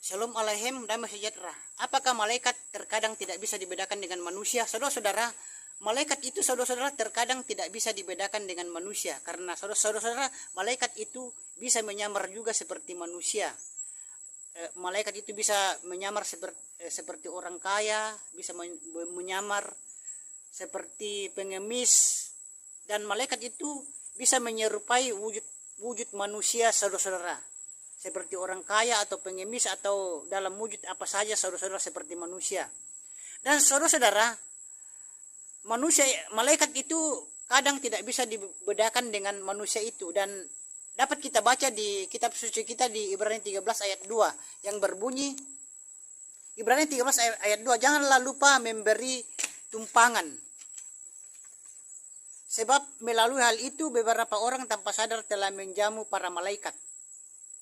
Shalom Aleichem, damai sejahtera. Apakah malaikat terkadang tidak bisa dibedakan dengan manusia? Saudara-saudara, malaikat itu saudara-saudara terkadang tidak bisa dibedakan dengan manusia. Karena saudara-saudara, malaikat itu bisa menyamar juga seperti manusia. Malaikat itu bisa menyamar seperti orang kaya, bisa menyamar seperti pengemis. Dan malaikat itu bisa menyerupai wujud manusia saudara-saudara. Seperti orang kaya atau pengemis atau dalam wujud apa saja saudara-saudara seperti manusia. Dan saudara-saudara, malaikat itu kadang tidak bisa dibedakan dengan manusia itu, dan dapat kita baca di kitab suci kita di Ibrani 13 ayat 2 yang berbunyi, Ibrani 13 ayat 2, janganlah lupa memberi tumpangan, sebab melalui hal itu beberapa orang tanpa sadar telah menjamu para malaikat.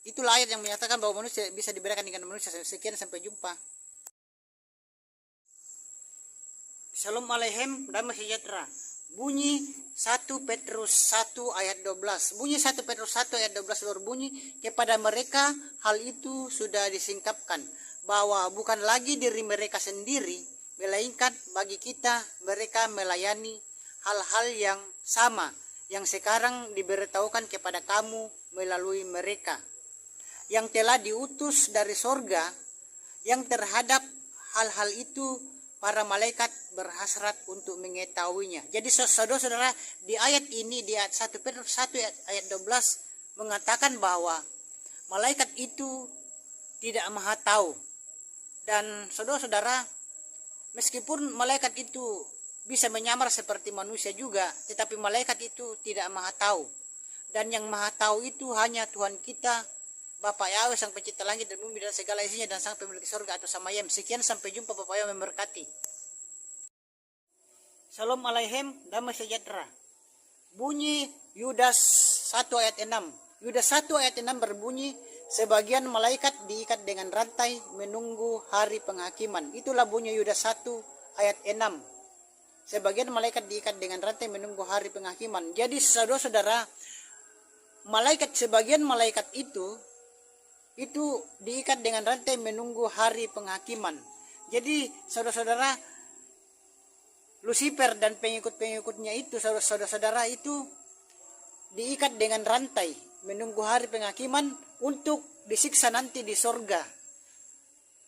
Itulah ayat yang menyatakan bahwa manusia bisa dibedakan dengan manusia. Sekian, sampai jumpa. Shalom Aleichem, damai sejahtera. Bunyi 1 Petrus 1 ayat 12. Bunyi 1 Petrus 1 ayat 12 berbunyi, kepada mereka hal itu sudah disingkapkan, bahwa bukan lagi diri mereka sendiri, melainkan bagi kita mereka melayani hal-hal yang sama yang sekarang diberitahukan kepada kamu melalui mereka, yang telah diutus dari sorga, yang terhadap hal-hal itu para malaikat berhasrat untuk mengetahuinya. Jadi saudara-saudara, di ayat ini, di ayat 1 Petrus 1 ayat 12 mengatakan bahwa malaikat itu tidak maha tahu. Dan saudara-saudara, meskipun malaikat itu bisa menyamar seperti manusia juga, tetapi malaikat itu tidak maha tahu. Dan yang maha tahu itu hanya Tuhan kita, Bapa Yahweh, Sang Pencipta langit dan bumi dan segala isinya, dan Sang Pemilik surga atau Samayem. Sekian, sampai jumpa. Bapa Yahweh memberkati. Shalom Aleichem, damai sejahtera. Bunyi Yudas 1 ayat 6. Yudas 1 ayat 6 berbunyi, sebagian malaikat diikat dengan rantai menunggu hari penghakiman. Itulah bunyi Yudas 1 ayat 6. Sebagian malaikat diikat dengan rantai menunggu hari penghakiman. Jadi saudara-saudara, sebagian malaikat itu diikat dengan rantai menunggu hari penghakiman. Jadi saudara-saudara, Lucifer dan pengikut-pengikutnya itu, saudara-saudara, itu diikat dengan rantai menunggu hari penghakiman untuk disiksa nanti di sorga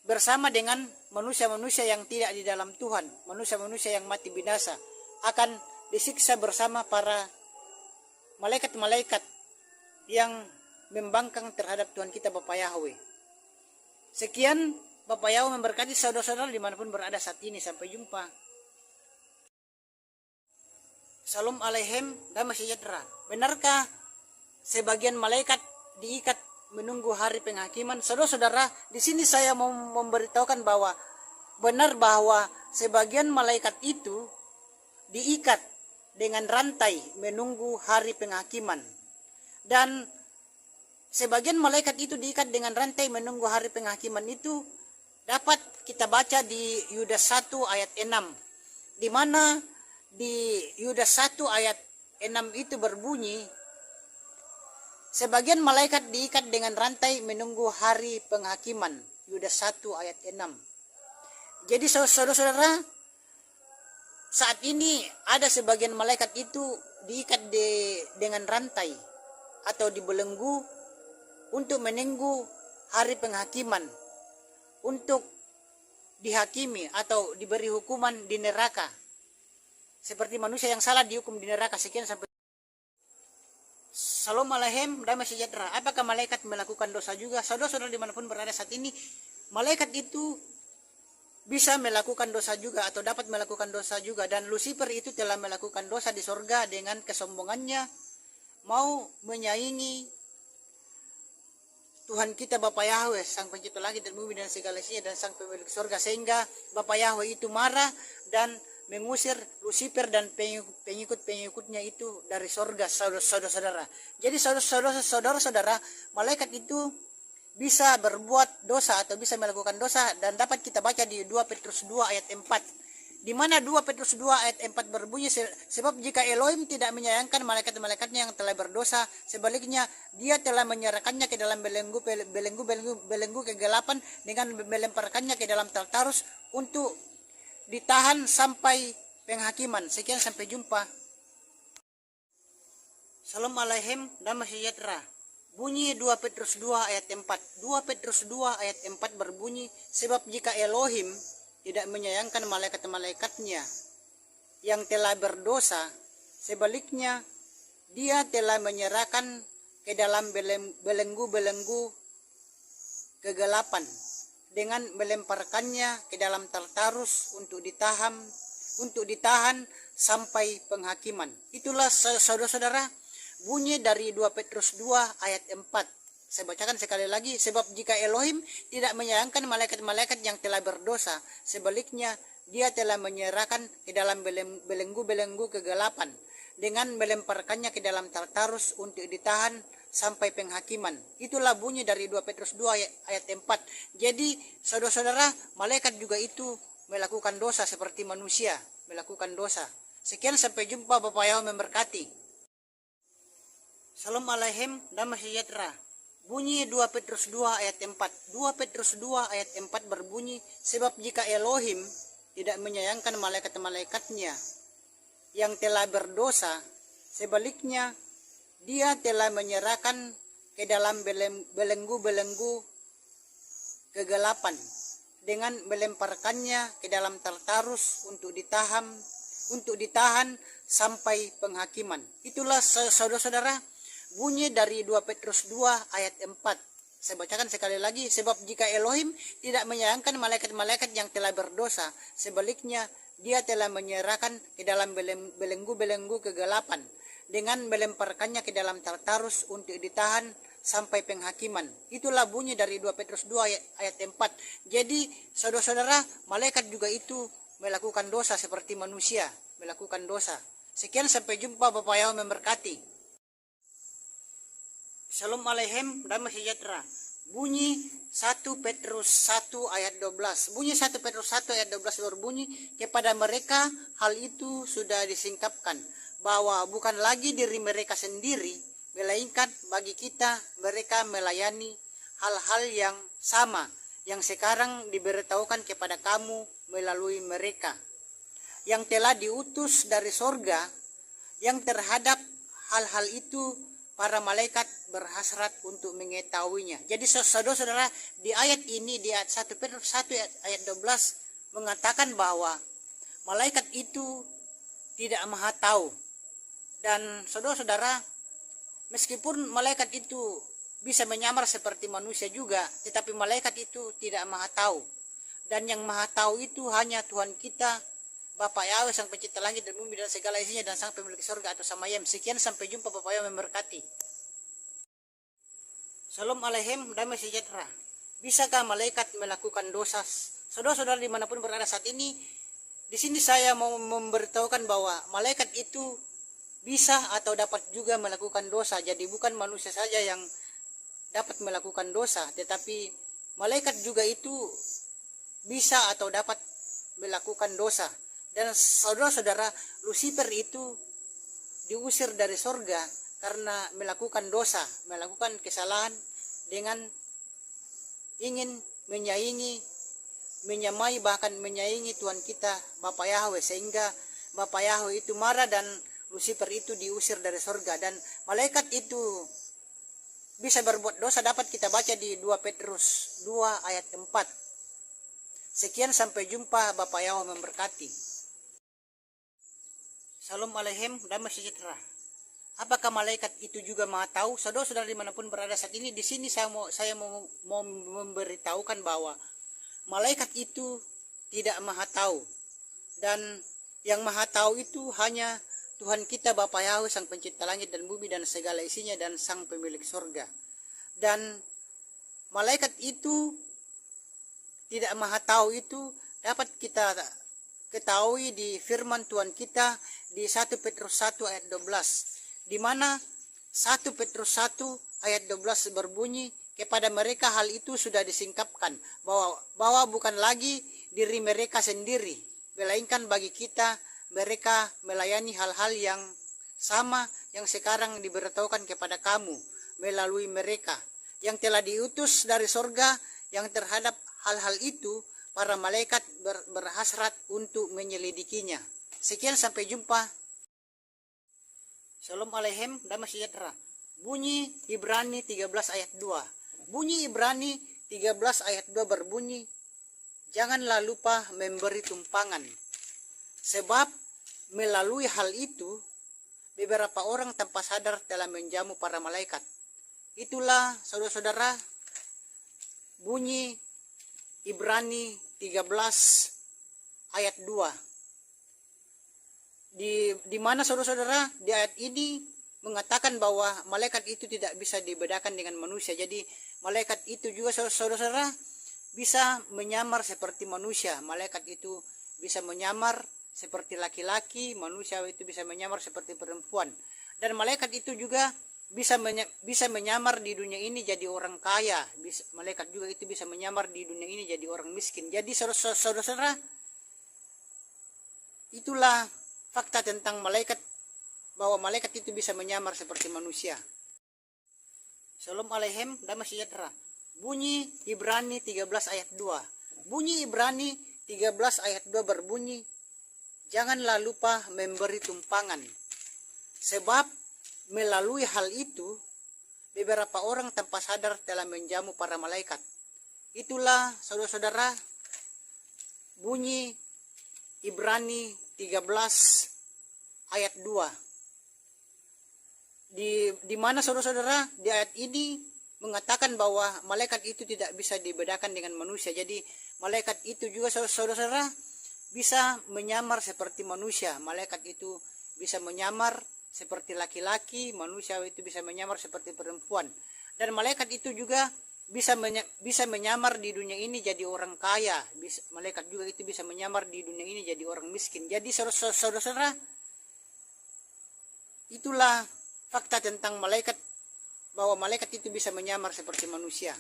bersama dengan manusia-manusia yang tidak di dalam Tuhan, manusia-manusia yang mati binasa, akan disiksa bersama para malaikat-malaikat yang membangkang terhadap Tuhan kita Bapa Yahweh. Sekian, Bapa Yahweh memberkati saudara-saudara dimanapun berada saat ini. Sampai jumpa. Shalom Aleichem, damai sejahtera. Benarkah sebagian malaikat diikat menunggu hari penghakiman? Saudara-saudara, di sini saya mau memberitahukan bahwa benar bahwa sebagian malaikat itu diikat dengan rantai menunggu hari penghakiman. Dan sebagian malaikat itu diikat dengan rantai menunggu hari penghakiman itu dapat kita baca di Yudas 1 ayat 6. Di mana di Yudas 1 ayat 6 itu berbunyi, sebagian malaikat diikat dengan rantai menunggu hari penghakiman. Yudas 1 ayat 6. Jadi saudara-saudara, saat ini ada sebagian malaikat itu diikat dengan rantai atau dibelenggu untuk menunggu hari penghakiman, untuk dihakimi atau diberi hukuman di neraka, seperti manusia yang salah dihukum di neraka. Sekian, sampai. Shalom Aleichem, damai sejahtera. Apakah malaikat melakukan dosa juga? Saudara-saudara dimanapun berada saat ini, malaikat itu bisa melakukan dosa juga atau dapat melakukan dosa juga. Dan Lucifer itu telah melakukan dosa di sorga dengan kesombongannya, mau menyaingi Tuhan kita Bapa Yahweh, Sang Pencipta langit dan bumi dan segala isinya, dan Sang Pemilik surga, sehingga Bapa Yahweh itu marah dan mengusir Lucifer dan pengikut-pengikutnya itu dari sorga, saudara-saudara. Jadi saudara-saudara, malaikat itu bisa berbuat dosa atau bisa melakukan dosa, dan dapat kita baca di 2 Petrus 2 ayat 4. di mana 2 Petrus 2 ayat 4 berbunyi, sebab jika Elohim tidak menyayangkan malaikat-malaikatnya yang telah berdosa, sebaliknya dia telah menyerahkannya ke dalam belenggu kegelapan dengan melemparkannya ke dalam Tartarus untuk ditahan sampai penghakiman. Sekian, sampai jumpa. Salam alaikum, damai sejahtera. Bunyi 2 Petrus 2 ayat 4. 2 Petrus 2 ayat 4 berbunyi, sebab jika Elohim tidak menyayangkan malaikat-malaikatnya yang telah berdosa, sebaliknya dia telah menyerahkan ke dalam belenggu kegelapan dengan melemparkannya ke dalam Tartarus untuk ditahan sampai penghakiman. Itulah saudara-saudara bunyi dari 2 Petrus 2 ayat 4. Saya bacakan sekali lagi, sebab jika Elohim tidak menyayangkan malaikat-malaikat yang telah berdosa, sebaliknya dia telah menyerahkan ke dalam belenggu kegelapan dengan melemparkannya ke dalam Tartarus untuk ditahan sampai penghakiman. Itulah bunyi dari 2 Petrus 2 ayat 4. Jadi saudara-saudara, malaikat juga itu melakukan dosa seperti manusia melakukan dosa. Sekian, sampai jumpa. Bapak Yahweh memberkati. Salam alaikum, damai sejahtera. Bunyi 2 Petrus 2 ayat 4. 2 Petrus 2 ayat 4 berbunyi, sebab jika Elohim tidak menyayangkan malaikat-malaikatnya yang telah berdosa, sebaliknya dia telah menyerahkan ke dalam belenggu kegelapan dengan melemparkannya ke dalam Tartarus untuk ditahan sampai penghakiman. Itulah saudara-saudara bunyi dari 2 Petrus 2 ayat 4. Saya bacakan sekali lagi, sebab jika Elohim tidak menyayangkan malaikat-malaikat yang telah berdosa, sebaliknya dia telah menyerahkan ke dalam belenggu kegelapan dengan melemparkannya ke dalam Tartarus untuk ditahan sampai penghakiman. Itulah bunyi dari 2 Petrus 2 ayat 4. Jadi saudara-saudara, malaikat juga itu melakukan dosa seperti manusia melakukan dosa. Sekian, sampai jumpa. Bapak Yahweh memberkati. Salam alaikum, damai sejahtera. Bunyi 1 Petrus 1 ayat 12. Bunyi 1 Petrus 1 ayat 12 berbunyi, kepada mereka hal itu sudah disingkapkan, bahwa bukan lagi diri mereka sendiri, melainkan bagi kita mereka melayani hal-hal yang sama yang sekarang diberitahukan kepada kamu melalui mereka, yang telah diutus dari sorga, yang terhadap hal-hal itu para malaikat berhasrat untuk mengetahuinya. Jadi saudara-saudara, di ayat ini, di ayat 1 Petrus 1 ayat 12 mengatakan bahwa malaikat itu tidak maha tahu. Dan saudara-saudara, meskipun malaikat itu bisa menyamar seperti manusia juga, tetapi malaikat itu tidak maha tahu. Dan yang maha tahu itu hanya Tuhan kita, Bapak Yahweh, Sang Pencipta langit dan bumi dan segala isinya, dan Sang Pemilik surga atau Samayem. Sekian, sampai jumpa. Bapak Yahweh memberkati. Salam alaikum, damai sejahtera. Bisakah malaikat melakukan dosa? Saudara-saudara dimanapun berada saat ini, di sini saya mau memberitahukan bahwa malaikat itu bisa atau dapat juga melakukan dosa. Jadi bukan manusia saja yang dapat melakukan dosa, tetapi malaikat juga itu bisa atau dapat melakukan dosa. Dan saudara-saudara, Lucifer itu diusir dari sorga karena melakukan dosa, melakukan kesalahan dengan ingin menyamai bahkan menyaingi Tuhan kita Bapak Yahweh, sehingga Bapak Yahweh itu marah dan Lucifer itu diusir dari sorga. Dan malaikat itu bisa berbuat dosa dapat kita baca di 2 Petrus 2 ayat 4. Sekian, sampai jumpa. Bapak Yahweh memberkati. Salam alaikum, damai sejahtera. Apakah malaikat itu juga maha tahu? Saudara-saudara dimanapun berada saat ini, di sini saya mau memberitahukan bahwa malaikat itu tidak maha tahu. Dan yang maha tahu itu hanya Tuhan kita Bapa Yahweh, Sang Pencipta langit dan bumi dan segala isinya, dan Sang Pemilik surga. Dan malaikat itu tidak maha tahu itu dapat kita ketahui di firman Tuhan kita di 1 Petrus 1 ayat 12, di mana 1 Petrus 1 ayat 12 berbunyi, kepada mereka hal itu sudah disingkapkan, bahwa bukan lagi diri mereka sendiri, melainkan bagi kita mereka melayani hal-hal yang sama yang sekarang diberitahukan kepada kamu melalui mereka yang telah diutus dari sorga, yang terhadap hal-hal itu para malaikat berhasrat untuk menyelidikinya. Sekian, sampai jumpa. Shalom aleichem, damai sejahtera. Bunyi Ibrani 13 ayat 2. Bunyi Ibrani 13 ayat 2 berbunyi, janganlah lupa memberi tumpangan, sebab melalui hal itu beberapa orang tanpa sadar telah menjamu para malaikat. Itulah saudara-saudara bunyi Ibrani 13 ayat 2. Di mana saudara-saudara di ayat ini mengatakan bahwa malaikat itu tidak bisa dibedakan dengan manusia. Jadi malaikat itu juga saudara-saudara bisa menyamar seperti manusia. Malaikat itu bisa menyamar seperti laki-laki, manusia itu bisa menyamar seperti perempuan. Dan malaikat itu juga bisa menyamar di dunia ini jadi orang kaya. Malaikat juga itu bisa menyamar di dunia ini jadi orang miskin. Jadi saudara-saudara, itulah fakta tentang malaikat, bahwa malaikat itu bisa menyamar seperti manusia. Shalom aleichem, damai sejahtera. Bunyi Ibrani 13 ayat 2. Bunyi Ibrani 13 ayat 2 berbunyi, janganlah lupa memberi tumpangan, sebab melalui hal itu beberapa orang tanpa sadar telah menjamu para malaikat. Itulah saudara-saudara bunyi Ibrani 13 ayat 2. Di mana saudara-saudara di ayat ini mengatakan bahwa malaikat itu tidak bisa dibedakan dengan manusia. Jadi malaikat itu juga saudara-saudara bisa menyamar seperti manusia. Malaikat itu bisa menyamar seperti laki-laki, manusia itu bisa menyamar seperti perempuan. Dan malaikat itu juga bisa menyamar di dunia ini jadi orang kaya. Malaikat juga itu bisa menyamar di dunia ini jadi orang miskin. Jadi saudara-saudara, itulah fakta tentang malaikat, bahwa malaikat itu bisa menyamar seperti manusia.